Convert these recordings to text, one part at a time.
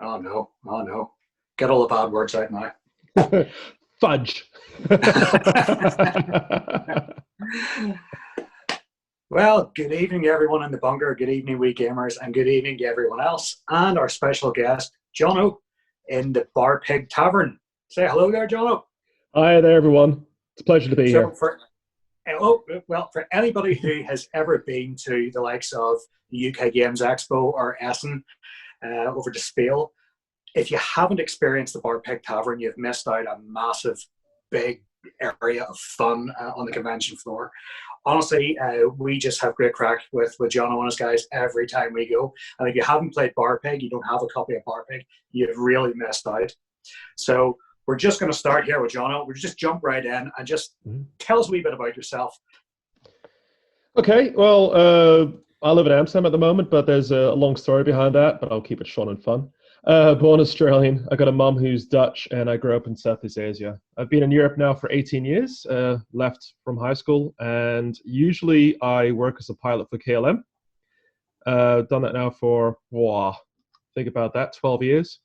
Oh no, oh no. Get all the bad words out now. Fudge. Well, good evening, everyone in the bunker. Good evening, Weegamers, and good evening to everyone else. And our special guest, Johno, in the BarPig Tavern. Say hello there, Johno. Hi there, everyone. It's a pleasure to be here. For anybody who has ever been to the likes of the UK Games Expo or Essen over to Spiel, if you haven't experienced the BarPig Tavern, you've missed out a massive, big area of fun on the convention floor. Honestly, we just have great crack with John and his guys every time we go. And if you haven't played BarPig, you don't have a copy of BarPig, you've really missed out. So we're just going to start here with John. We'll just jump right in and just tell us a wee bit about yourself. Okay, well, I live in Amsterdam at the moment, but there's a long story behind that, but I'll keep it short and fun. Born Australian, I got a mum who's Dutch, and I grew up in Southeast Asia. I've been in Europe now for 18 years, left from high school, and usually I work as a pilot for KLM. Done that now for, think about that, 12 years.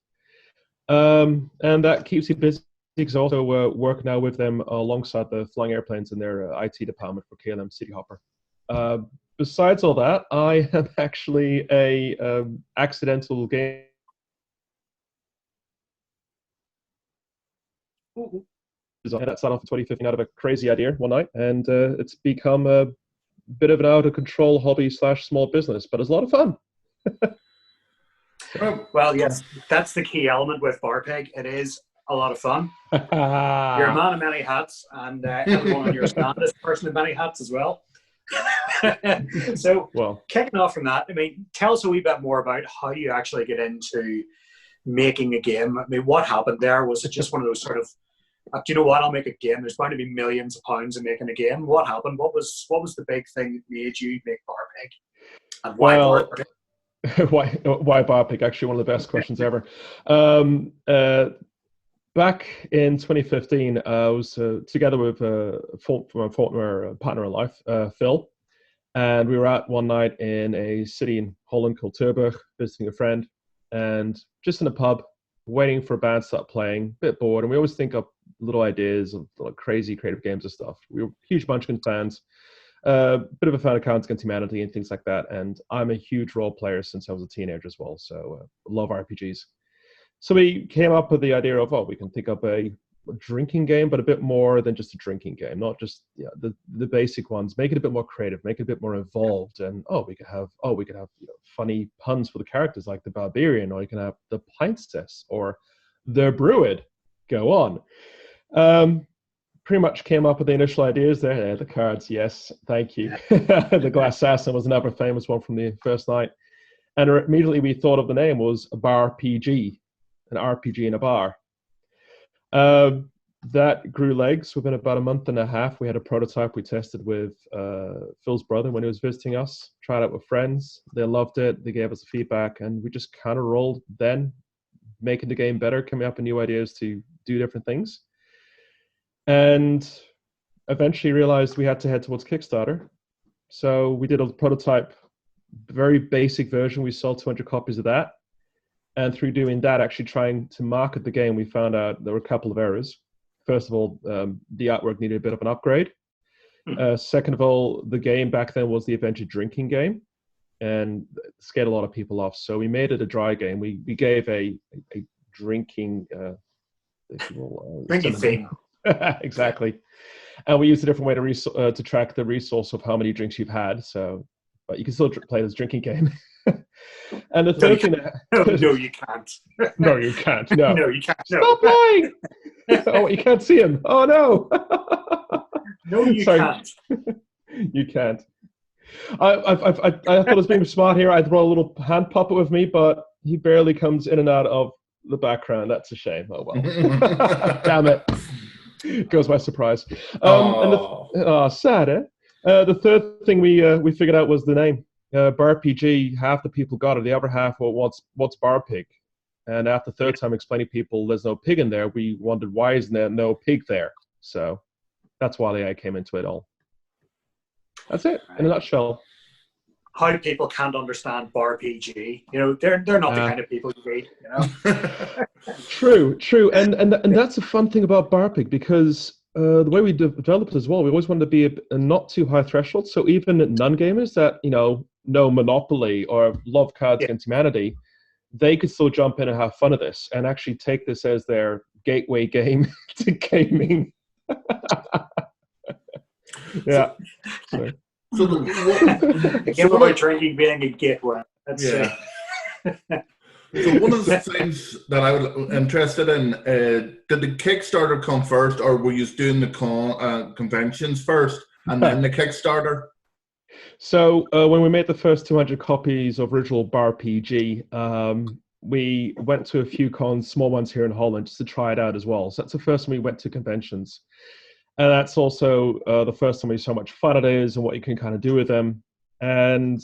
And that keeps you busy because I also work now with them alongside the flying airplanes in their IT department for KLM City Hopper. Besides all that, I am actually a accidental game. That started off in 2015 out of a crazy idea one night, and it's become a bit of an out-of-control hobby / small business, but it's a lot of fun. Well, yes, that's the key element with BarPig. It is a lot of fun. You're a man of many hats, and everyone on your stand is a person of many hats as well. So, kicking off from that, I mean, tell us a wee bit more about how you actually get into making a game. I mean, what happened there? Was it just one of those sort of, do you know what, I'll make a game, there's bound to be millions of pounds in making a game? What happened? What was the big thing that made you make BarPig? And why BarPig? Why BarPig? Actually, one of the best questions ever. Back in 2015, I was together with my former partner in life, Phil, and we were out one night in a city in Holland called Tilburg, visiting a friend, and just in a pub, waiting for a band to start playing, a bit bored, and we always think up little ideas of like crazy creative games and stuff. We were huge Munchkin fans, bit of a fan of Cards Against Humanity and things like that, and I'm a huge role player since I was a teenager as well, so love RPGs. So we came up with the idea of, we can think up a drinking game, but a bit more than just a drinking game, not just the basic ones. Make it a bit more creative, make it a bit more evolved, and we could have funny puns for the characters like the Barbarian, or you can have the Pintstess or the Brewed. Go on. Pretty much came up with the initial ideas there. The cards, yes, thank you. The Glass Assassin was another famous one from the first night, and immediately we thought of the name was BarPG, an RPG in a bar. That grew legs within about a month and a half. We had a prototype we tested with Phil's brother when he was visiting us, tried it with friends. They loved it. They gave us feedback, and we just kind of rolled then, making the game better, coming up with new ideas to do different things. And eventually realized we had to head towards Kickstarter. So we did a prototype, very basic version. We sold 200 copies of that. And through doing that, actually trying to market the game, we found out there were a couple of errors. First of all, the artwork needed a bit of an upgrade. Second of all, the game back then was the adventure drinking game, and scared a lot of people off. So we made it a dry game. We gave a drinking drinking theme. Exactly. And we used a different way to track the resource of how many drinks you've had. So, but you can still play this drinking game. And the third thing no, you can't. No, you can't. No, no, you can't. No. Stop playing. Oh, you can't see him. Oh no. No, you can't. You can't. I thought I was being smart here. I brought a little hand puppet with me, but he barely comes in and out of the background. That's a shame. Oh well. Damn it. Goes by surprise. Sad, eh? The third thing we figured out was the name. BarPG, half the people got it. The other half, what's BarPig? And after the third time explaining people there's no pig in there, we wondered why isn't there no pig there? So that's why I came into it all. That's it, in a nutshell. how people can't understand BarPG. You know, they're not the kind of people you meet. You know. True, and that's a fun thing about BarPig, because the way we developed it as well, we always wanted to be a not too high threshold. So even non-gamers that know Monopoly or love Cards Against Humanity, they could still jump in and have fun of this, and actually take this as their gateway game to gaming. Yeah. So the game about drinking being a gateway. That's So one of the things that I was interested in, did the Kickstarter come first, or were you doing the conventions first and then the Kickstarter? So when we made the first 200 copies of original BarPG, we went to a few cons, small ones here in Holland, just to try it out as well. So that's the first time we went to conventions. And that's also the first time we saw how much fun it is and what you can kind of do with them. And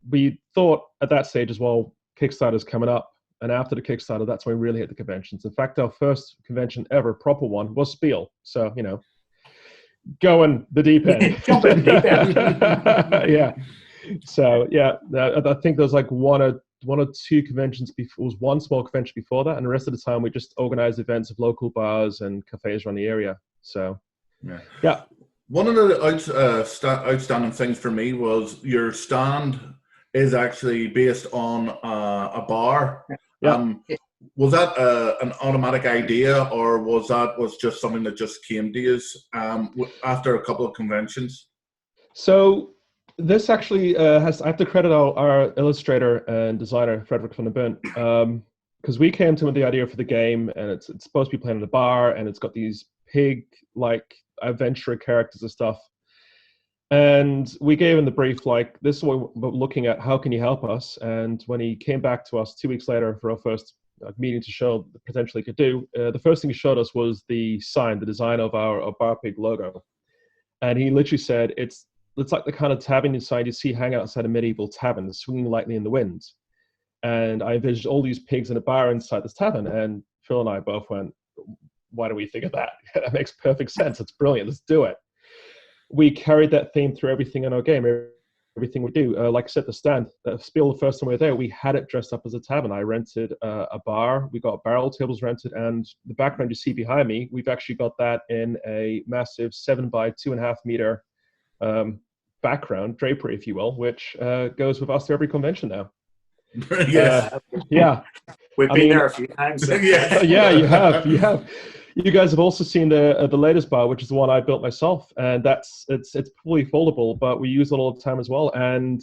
we thought at that stage as well, Kickstarter's coming up. And after the Kickstarter, that's when we really hit the conventions. In fact, our first convention ever, proper one, was Spiel. So, you know, going the deep end. Jumping the deep end. Yeah. So, yeah, I think there was like one or two conventions before. It was one small convention before that. And the rest of the time, we just organized events of local bars and cafes around the area. So, yeah. One of the outstanding things for me was your stand is actually based on a bar. Yeah. Was that an automatic idea, or was just something that just came to you after a couple of conventions? So this actually I have to credit our illustrator and designer, Frederick van den Burnt, because we came to him with the idea for the game, and it's supposed to be playing in a bar, and it's got these pig-like adventurer characters and stuff. And we gave him the brief, like, this is what we're looking at, how can you help us? And when he came back to us 2 weeks later for our first meeting to show the potential he could do, the first thing he showed us was the design of our BarPig logo. And he literally said, it's like the kind of tavern inside you see hang outside a medieval tavern, swinging lightly in the wind. And I envisioned all these pigs in a bar inside this tavern. And Phil and I both went, why do we think of that? That makes perfect sense. It's brilliant. Let's do it. We carried that theme through everything in our game, everything we do. Like I said, the stand, Spiel, the first time we were there, we had it dressed up as a tavern. I rented a bar. We got barrel tables rented. And the background you see behind me, we've actually got that in a massive 7 by 2.5 meter background, drapery, if you will, which goes with us to every convention now. Yeah. We've been there a few times. Yeah, you have. You guys have also seen the latest bar, which is the one I built myself, and it's fully foldable, but we use it all the time as well. And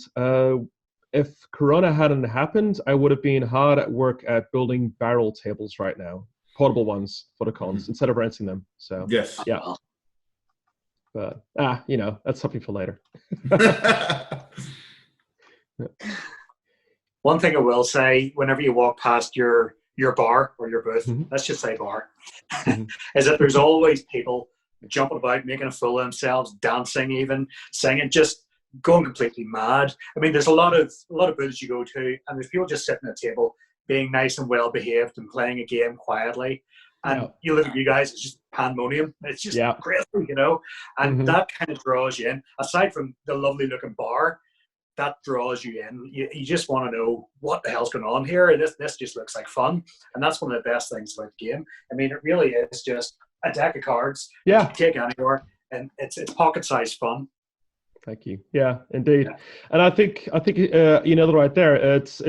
if Corona hadn't happened, I would have been hard at work at building barrel tables right now, portable ones for the cons, instead of renting them. So yes, yeah. But that's something for later. One thing I will say, whenever you walk past your bar or your booth, let's just say bar, is that there's always people jumping about, making a fool of themselves, dancing, even singing, just going completely mad. I mean, there's a lot of booths you go to, and there's people just sitting at a table, being nice and well behaved and playing a game quietly. And you look at you guys, it's just pandemonium. It's just crazy, and that kind of draws you in. Aside from the lovely looking bar, that draws you in. You just want to know what the hell's going on here. This just looks like fun, and that's one of the best things about the game. I mean, it really is just a deck of cards. You can take anywhere, and it's pocket-sized fun. Thank you. Yeah, indeed. Yeah. And I think that right there. It's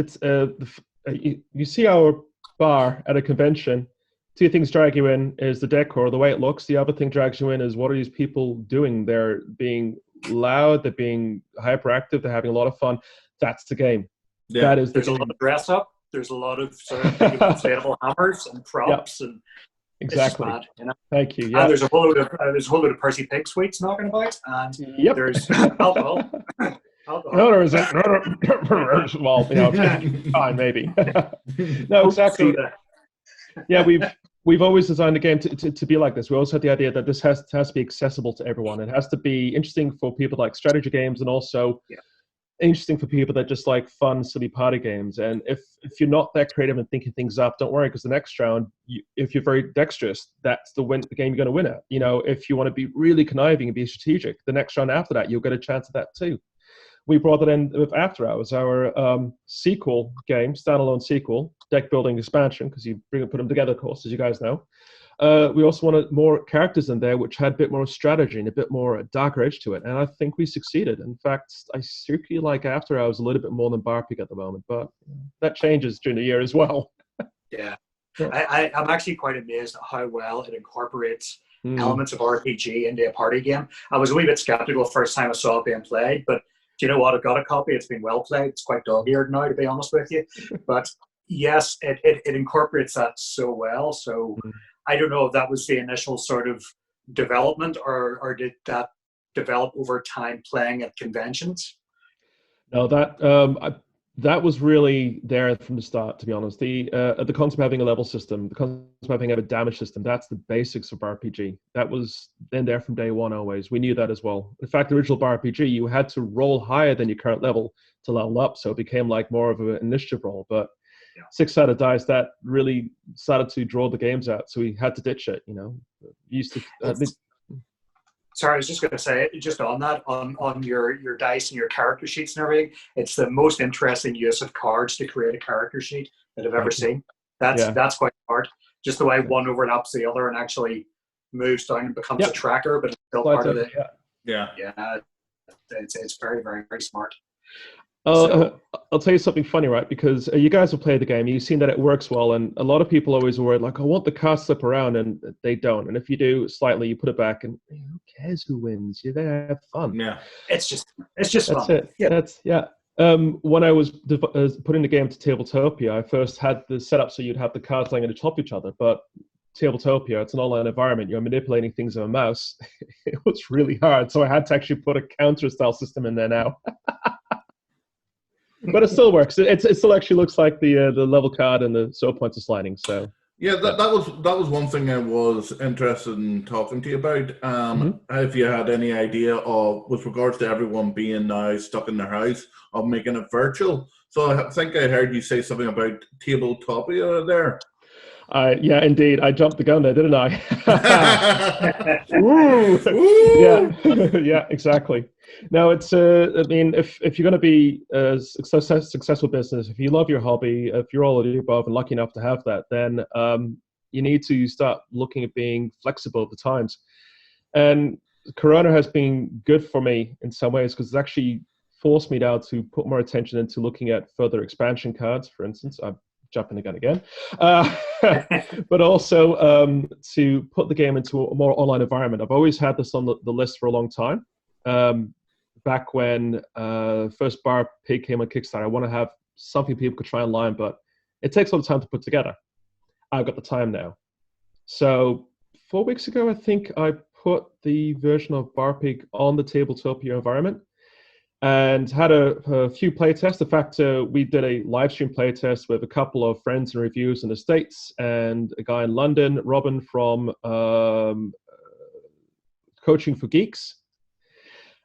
you see our bar at a convention. Two things drag you in is the decor, the way it looks. The other thing drags you in is what are these people doing? They're being loud, they're being hyperactive, they're having a lot of fun. That's the game. Yeah. There's a lot of dress up. There's a lot of sort of inflatable hammers and props and exactly. It's just mad, Thank you. Yeah. And there's a whole load of Percy Pig sweets knocking about, and there's alcohol. No, there isn't. Well, fine, maybe. No, exactly. Yeah, we've always designed the game to be like this. We also had the idea that this has to be accessible to everyone. It has to be interesting for people like strategy games, and also interesting for people that just like fun, silly party games. And if you're not that creative and thinking things up, don't worry, because the next round, if you're very dexterous, that's the game you're going to win at. If you want to be really conniving and be strategic, the next round after that, you'll get a chance at that too. we brought it in with After Hours, our sequel game, standalone sequel, deck building expansion, because you put them together, of course, as you guys know. We also wanted more characters in there, which had a bit more strategy and a bit more darker edge to it. And I think we succeeded. In fact, I secretly like After Hours a little bit more than BarPig at the moment, but that changes during the year as well. Yeah. I'm actually quite amazed at how well it incorporates elements of RPG into a party game. I was a wee bit skeptical the first time I saw it being played, but do you know what? I've got a copy. It's been well played. It's quite dog-eared now, to be honest with you. But yes, it incorporates that so well. So I don't know if that was the initial sort of development, or did that develop over time playing at conventions? No, that was really there from the start, to be honest. The concept of having a level system, the concept of having a damage system, that's the basics of RPG. That was in there from day one always. We knew that as well. In fact, the original RPG, you had to roll higher than your current level to level up, so it became like more of an initiative roll. But six-sided dice, that really started to draw the games out, so we had to ditch it, Used to... Sorry, I was just going to say, just on that, on your dice and your character sheets and everything, it's the most interesting use of cards to create a character sheet that I've ever seen. That's quite hard. Just the way one overlaps the other and actually moves down and becomes a tracker, but it's still part of it. Yeah. It's very, very, very smart. I'll tell you something funny, right? Because you guys have played the game, you've seen that it works well, and a lot of people always worried, like, I want the cards to slip around, and they don't. And if you do slightly, you put it back, and who cares who wins? You're there to have fun. Yeah, it's just fun. That's it. When I was putting the game to Tabletopia, I first had the setup so you'd have the cards laying on the top of each other, but Tabletopia, it's an online environment, you're manipulating things with a mouse. It was really hard, so I had to actually put a counter-style system in there now. But it still works. It still actually looks like the level card and the soul points are sliding. So that was one thing I was interested in talking to you about. If you had any idea of, with regards to everyone being now stuck in their house, of making it virtual. So I think I heard you say something about Tabletopia there. Yeah, indeed. I jumped the gun there, didn't I? Yeah, exactly. No, it's. I mean, if you're going to be a successful business, if you love your hobby, if you're all of the above and lucky enough to have that, then you need to start looking at being flexible at the times. And Corona has been good for me in some ways because it's actually forced me now to put more attention into looking at further expansion cards. For instance, I'm jumping the gun again, but also to put the game into a more online environment. I've always had this on the list for a long time. Back when first BarPig came on Kickstarter, I want to have something people could try online, but it takes a lot of time to put together. I've got the time now. So 4 weeks ago, I think I put the version of BarPig on the Tabletopia environment and had a few playtests. In fact, we did a live stream playtest with a couple of friends and reviewers in the States and a guy in London, Robin from Coaching for Geeks.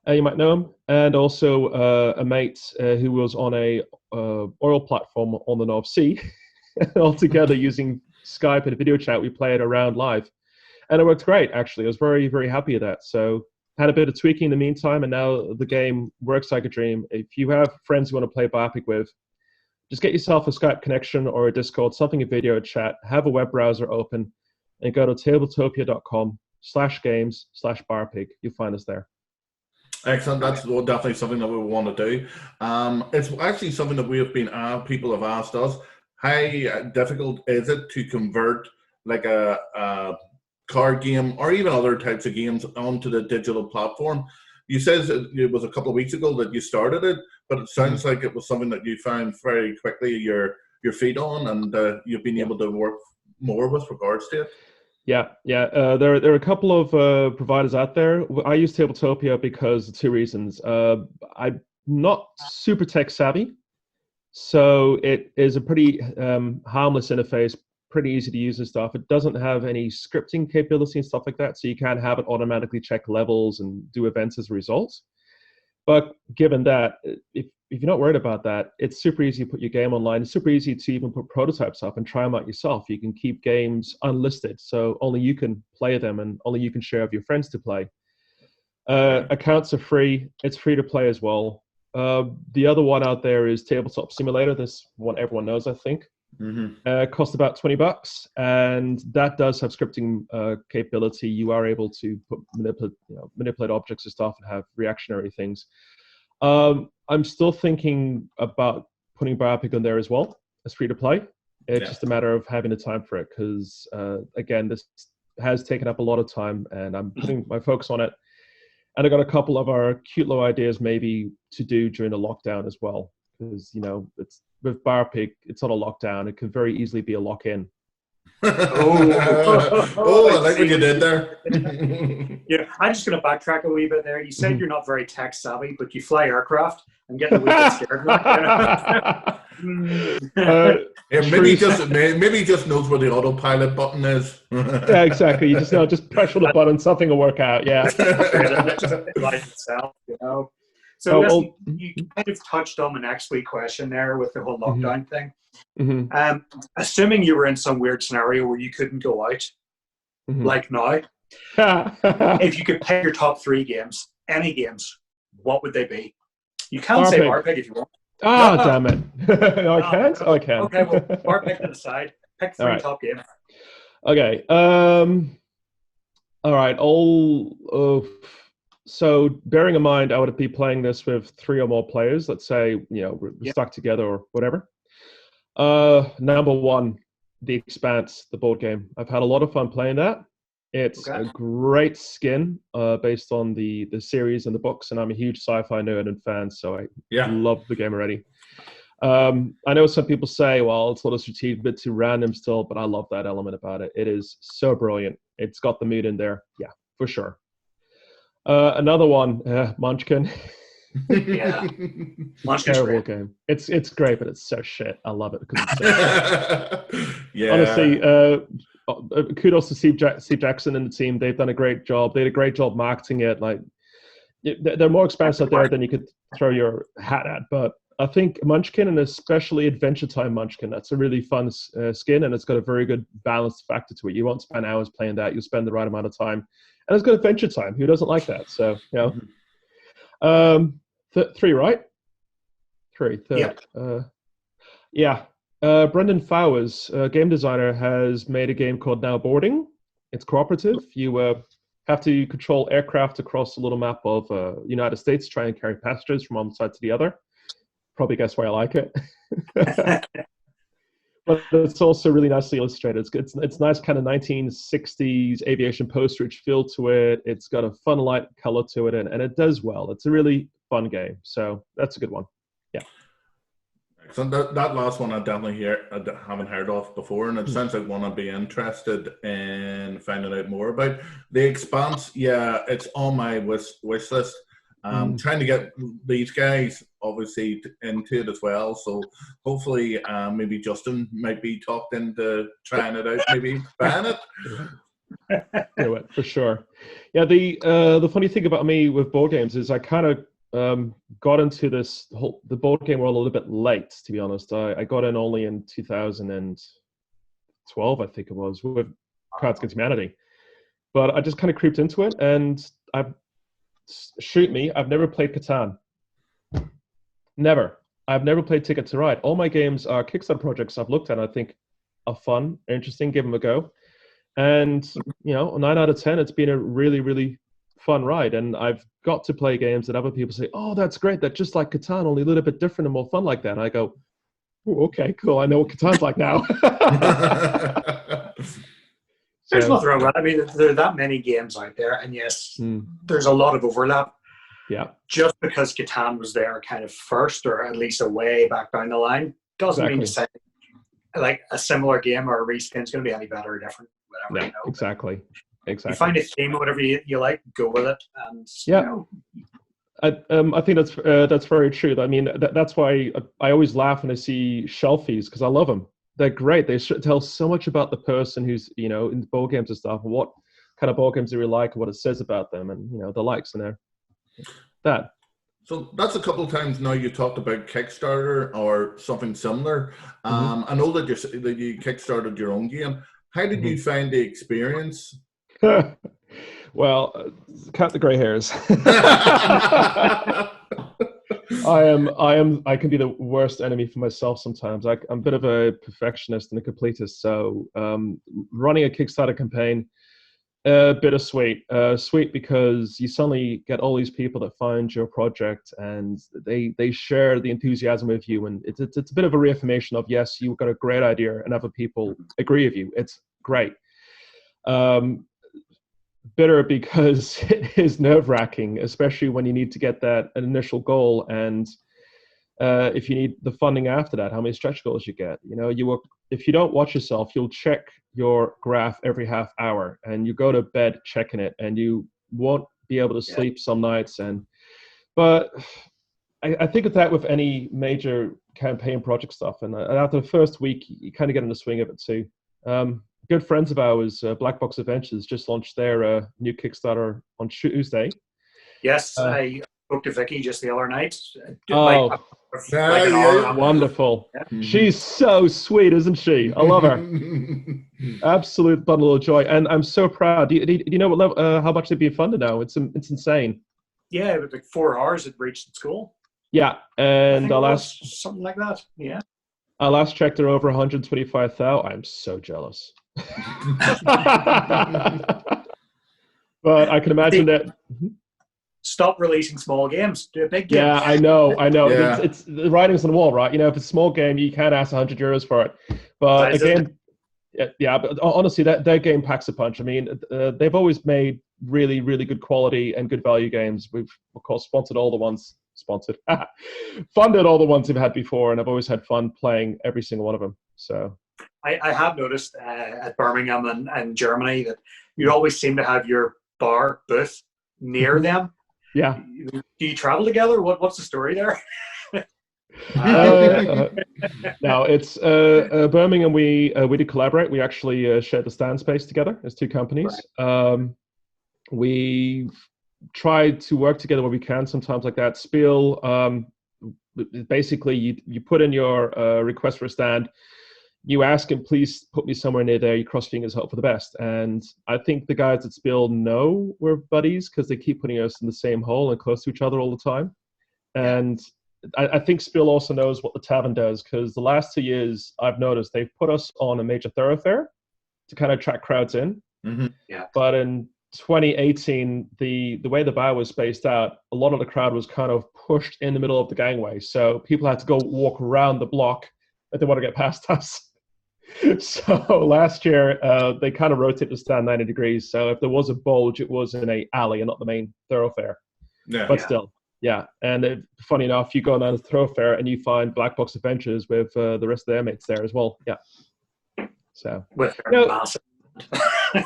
You might know him. And also a mate who was on a oil platform on the North Sea. All together using Skype and a video chat, we played around live. And it worked great, actually. I was very, very happy with that. So had a bit of tweaking in the meantime, and now the game works like a dream. If you have friends you want to play BarPig with, just get yourself a Skype connection or a Discord, something, a video chat, have a web browser open, and go to tabletopia.com/games/BarPig. You'll find us there. Excellent. That's definitely something that we want to do. It's actually something that we have been people have asked us. How difficult is it to convert like a card game or even other types of games onto the digital platform? You said it was a couple of weeks ago that you started it, but it sounds like it was something that you found very quickly your feet on, and you've been able to work more with regards to it. Yeah. There are a couple of providers out there. I use Tabletopia because of two reasons. I'm not super tech savvy, so it is a pretty harmless interface, pretty easy to use and stuff. It doesn't have any scripting capability and stuff like that, so you can't have it automatically check levels and do events as a result. But given that, if you're not worried about that, it's super easy to put your game online. It's super easy to even put prototypes up and try them out yourself. You can keep games unlisted, so only you can play them and only you can share with your friends to play. Accounts are free. It's free to play as well. The other one out there is Tabletop Simulator. This one everyone knows, I think. Cost about $20, and that does have scripting capability. You are able to manipulate objects and stuff and have reactionary things. I'm still thinking about putting BarPig on there as well as free to play. It's just a matter of having the time for it, because again, this has taken up a lot of time, and I'm putting my focus on it. And I got a couple of our cute little ideas maybe to do during the lockdown as well, because it's with BarPig, it's not a lockdown. It can very easily be a lock-in. I like what you did there. Yeah, I'm just going to backtrack a wee bit there. You said you're not very tech savvy, but you fly aircraft. I'm getting a wee bit scared now. Maybe he just knows where the autopilot button is. Yeah, exactly. You just press on the button, something will work out. Yeah. Life itself, So listen, you kind of touched on the next week question there with the whole lockdown thing. Assuming you were in some weird scenario where you couldn't go out, like now, if you could pick your top 3 games, any games, what would they be? You can't say BarPig if you want. Damn it. No, I can't? I can. Okay, well, BarPig to the side. Pick 3 top games. Okay. All right. So bearing in mind, I would be playing this with 3 or more players. Let's say, we're stuck together or whatever. Number 1, The Expanse, the board game. I've had a lot of fun playing that. It's a great skin based on the series and the books, and I'm a huge sci-fi nerd and fan, so I love the game already. I know some people say, well, it's a little strategic, a bit too random still, but I love that element about it. It is so brilliant. It's got the mood in there. Yeah, for sure. Another one, Munchkin. Yeah, Munchkin's terrible game. It's great, but it's so shit. I love it because it's so shit. Honestly, kudos to Steve Jackson and the team. They've done a great job. They did a great job marketing it. Like, they're more expensive there than you could throw your hat at. But I think Munchkin, and especially Adventure Time Munchkin, that's a really fun skin, and it's got a very good balanced factor to it. You won't spend hours playing that. You'll spend the right amount of time. And it's got Adventure Time. Who doesn't like that? So, 3, right? 3. Third. Yeah. Brendan Fowers, game designer, has made a game called Now Boarding. It's cooperative. You have to control aircraft across a little map of the United States, try and carry passengers from one side to the other. Probably guess why I like it. But it's also really nicely illustrated. It's nice kind of 1960s aviation postage feel to it. It's got a fun light color to it, and it does well. It's a really fun game. So that's a good one. Yeah. So that last one I haven't heard of before, and it sounds like one I'd be interested in finding out more about. The Expanse, it's on my wish list. Trying to get these guys obviously into it as well, so hopefully maybe Justin might be talked into trying it out, maybe ban it. Do it for sure. Yeah, the funny thing about me with board games is I kind of got into the board game world a little bit late, to be honest. I got in only in 2012, I think it was, with Cards Against Humanity, but I just kind of creeped into it, and I've never played Catan. Never. I've never played Ticket to Ride. All my games are Kickstarter projects I've looked at and I think are fun, interesting, give them a go. And, 9 out of 10, it's been a really, really fun ride. And I've got to play games that other people say, oh, that's great. That's just like Catan, only a little bit different and more fun like that. And I go, oh, okay, cool. I know what Catan's like now. There's nothing wrong with it. I mean, there are that many games out there, and yes, there's a lot of overlap. Yeah. Just because Catan was there kind of first, or at least a way back down the line, doesn't mean to say like a similar game or a reskin is going to be any better or different. Whatever. Yeah, exactly. You find a theme, whatever you like, go with it. And I think that's very true. I mean, that's why I always laugh when I see shelfies, because I love them. They're great. They tell so much about the person who's, in board games and stuff, and what kind of board games they really like, and what it says about them, and, the likes in there. That. So that's a couple of times now you talked about Kickstarter or something similar. I know that you kickstarted your own game. How did you find the experience? Well, cut the gray hairs. I can be the worst enemy for myself sometimes. I'm a bit of a perfectionist and a completist. So running a Kickstarter campaign, bittersweet. Sweet because you suddenly get all these people that find your project and they share the enthusiasm with you, and it's a bit of a reaffirmation of, yes, you've got a great idea and other people agree with you. It's great. Bitter because it is nerve-wracking, especially when you need to get that initial goal, and if you need the funding after that, how many stretch goals you get. If you don't watch yourself, you'll check your graph every half hour, and you go to bed checking it, and you won't be able to sleep some nights. But I think of that with any major campaign project stuff, and after the first week, you kind of get in the swing of it too. Good friends of ours, Black Box Adventures, just launched their new Kickstarter on Tuesday. Yes, I spoke to Vicky just the other night. Wonderful. Yeah. She's so sweet, isn't she? I love her. Absolute bundle of joy, and I'm so proud. Do you know what level, how much they've been funded now? It's insane. Yeah, it was like 4 hours it reached its goal. Yeah, and something like that. Yeah. I last checked, they're over 125,000. I'm so jealous. But I can imagine that. Stop releasing small games. Do a big game. Yeah, I know. Yeah. It's the writing's on the wall, right? If it's a small game, you can't ask €100 for it. But again, but honestly, their game packs a punch. I mean, they've always made really, really good quality and good value games. We've, of course, funded all the ones they've had before, and I've always had fun playing every single one of them. So I have noticed at Birmingham and Germany that you always seem to have your bar booth near them. Yeah. Do you travel together? What's the story there? No, it's Birmingham. We did collaborate. We actually shared the stand space together as two companies. Right. We tried to work together where we can. Sometimes like that. Spiel. Basically, you put in your request for a stand. You ask him, please put me somewhere near there. You cross fingers, hope for the best. And I think the guys at Spiel know we're buddies because they keep putting us in the same hole and close to each other all the time. And I think Spiel also knows what the tavern does, because the last 2 years I've noticed they've put us on a major thoroughfare to kind of attract crowds in. Mm-hmm. Yeah. But in 2018, the way the bar was spaced out, a lot of the crowd was kind of pushed in the middle of the gangway. So people had to go walk around the block if they want to get past us. So last year, they kind of rotated the stand 90 degrees. So if there was a bulge, it was in an alley and not the main thoroughfare. Yeah. But still, yeah. And funny enough, you go down the thoroughfare and you find Black Box Adventures with the rest of their mates there as well. Yeah. So with their massive.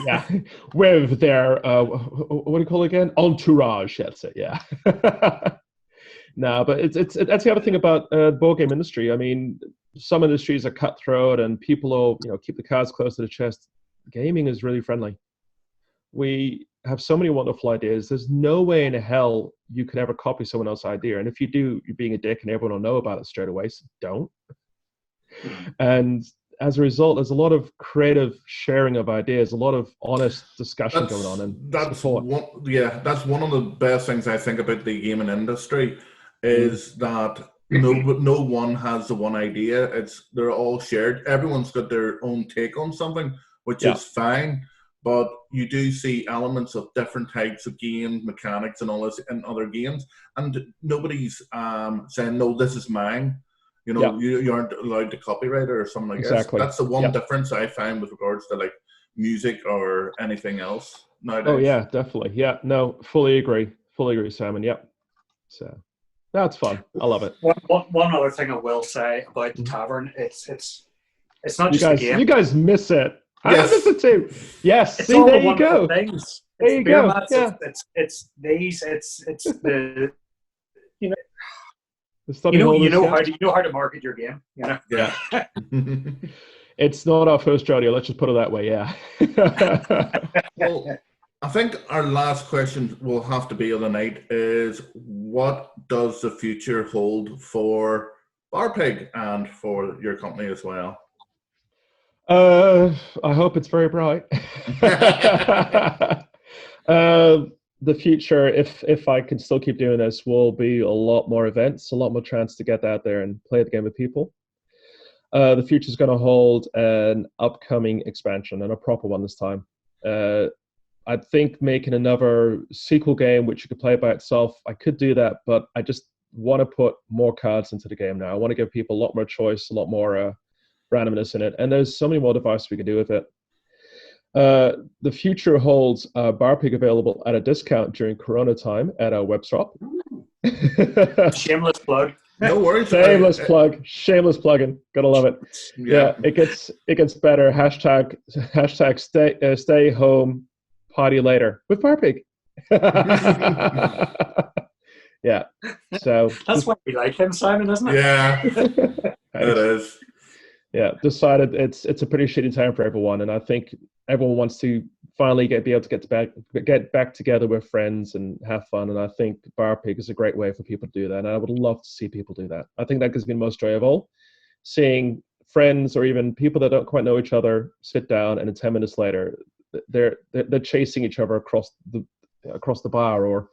Yeah, with their what do you call it again? Entourage. That's it. Yeah. No, but it's that's the other thing about the board game industry. I mean, some industries are cutthroat and people will keep the cards close to the chest. Gaming is really friendly. We have so many wonderful ideas. There's no way in hell you could ever copy someone else's idea, and if you do, you're being a dick, and everyone will know about it straight away. So don't. And as a result, there's a lot of creative sharing of ideas, a lot of honest discussion going on, and that's support. That's one of the best things I think about the gaming industry is that no one has the one idea. They're all shared. Everyone's got their own take on something, which is fine. But you do see elements of different types of games, mechanics, and all this in other games, and nobody's saying, "No, this is mine." You aren't allowed to copyright it or something like that. That's the one difference I find with regards to like music or anything else nowadays. Oh yeah, definitely. Yeah, no, fully agree, Simon. Yep. So that's fun. I love it. One other thing I will say about the tavern, it's not just a game. You guys miss it. Yes. I miss it too. Yes. It's see, all there the you go. Things. There you go. Yeah. It's these. It's the you know how to market your game. Yeah. It's not our first rodeo. Let's just put it that way. Yeah. Well, I think our last question will have to be of the night is, what does the future hold for BarPig and for your company as well? I hope it's very bright. the future, if I can still keep doing this, will be a lot more events, a lot more chance to get out there and play the game with people. The future is going to hold an upcoming expansion, and a proper one this time. I think making another sequel game which you could play by itself, I could do that, but I just want to put more cards into the game now. I want to give people a lot more choice, a lot more randomness in it, and there's so many more devices we can do with it. The future holds BarPig available at a discount during Corona time at our web shop. Shameless plug. No worries. Shameless plug. Shameless plugging. Gotta love it. Yeah, it gets better. Hashtag stay home, party later with BarPig. Yeah. So that's why we like him, Simon, isn't it? Yeah. It is. Yeah, decided it's a pretty shitty time for everyone, and I think everyone wants to finally be able to get back together with friends and have fun. And I think BarPig is a great way for people to do that. And I would love to see people do that. I think that gives me the most joy of all, seeing friends or even people that don't quite know each other sit down, and then 10 minutes later, they're chasing each other across the bar, or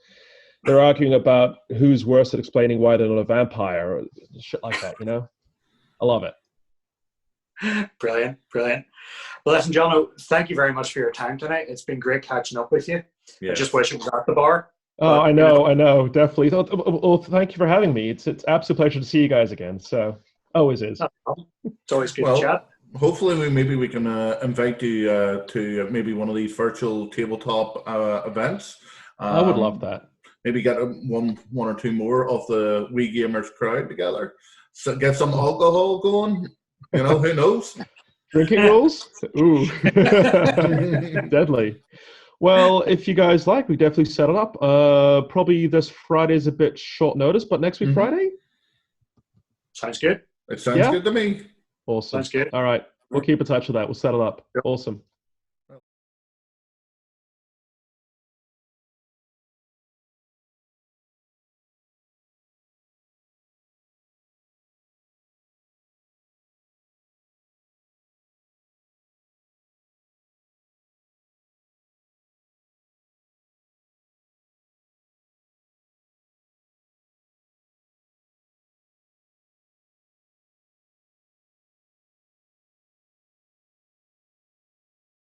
they're arguing about who's worse at explaining why they're not a vampire or shit like that. I love it. Brilliant. Well, listen, Johno, thank you very much for your time tonight. It's been great catching up with you. Yes. I just wish it was at the bar. Oh, I know, definitely. Well, thank you for having me. It's absolute pleasure to see you guys again. So, always is. It's always good to chat. Hopefully, we can invite you to maybe one of these virtual tabletop events. I would love that. Maybe get one or two more of the Weegamers crowd together. So get some alcohol going. Who knows? Drinking rules? Ooh. Deadly. Well, if you guys like, we definitely set it up. Probably this Friday is a bit short notice, but next week Friday? Sounds good. It sounds good to me. Awesome. Sounds good. All right. We'll keep in touch with that. We'll set it up. Yep. Awesome.